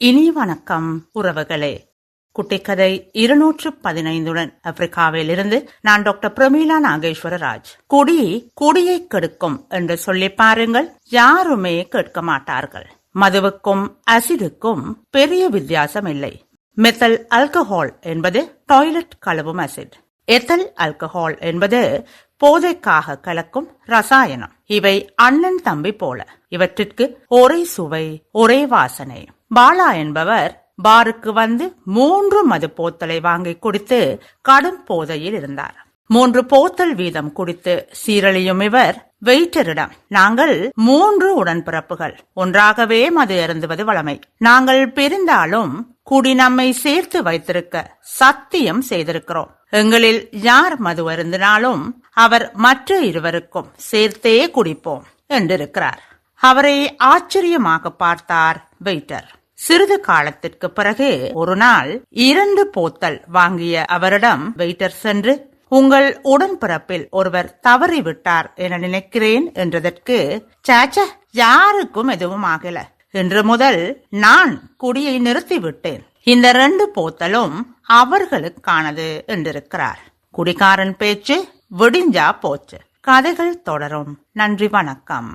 இனி வணக்கம் உறவுகளே. குட்டிக்கதை 215 ஆப்பிரிக்காவில் இருந்து நான் டாக்டர் பிரமீளா நாகேஸ்வரராஜ். குடியை கெடுக்கும் என்று சொல்லி பாருங்கள், யாருமே கேட்க மாட்டார்கள். மதுவுக்கும் அசிடுக்கும் பெரிய வித்தியாசம் இல்லை. மெத்தல் ஆல்கஹால் என்பது டாய்லெட் கழுவும் அசிட். எத்தல் ஆல்கஹால் என்பது போதைக்காக கலக்கும் ரசாயனம். இவை அண்ணன் தம்பி போல. இவற்றிற்கு ஒரே சுவை, ஒரே வாசனை. பாலா என்பவர் பாருக்கு வந்து 3 மது போத்தலை வாங்கி குடித்து கடும் போதையில் இருந்தார். 3 போத்தல் வீதம் குடித்து சீரழியும் இவர் வெயிட்டரிடம், நாங்கள் 3 உடன்பிறப்புகள், ஒன்றாகவே மது அருந்துவது வழமை. நாங்கள் பிரிந்தாலும் குடி நம்மை சேர்த்து வைத்திருக்க சத்தியம் செய்திருக்கிறோம். எங்களில் யார் மது அருந்தினாலும் அவர் மற்ற இருவருக்கும் சேர்த்தே குடிப்போம் என்றிருக்கிறார். அவரை ஆச்சரியமாக பார்த்தார் வெயிட்டர். சிறிது காலத்திற்கு பிறகு ஒரு நாள் 2 போத்தல் வாங்கிய அவரிடம் வெயிட்டர் சென்று, உங்கள் உடன்பிறப்பில் ஒருவர் தவறிவிட்டார் என நினைக்கிறேன் என்றதற்கு, சாச்ச, யாருக்கும் எதுவும் ஆகல. இன்று முதல் நான் குடியை நிறுத்திவிட்டேன். இந்த 2 போத்தலும் அவர்களுக்கானது என்றிருக்கிறார். குடிகாரன் பேச்சு விடிஞ்சா போச்சு. கதைகள் தொடரும். நன்றி, வணக்கம்.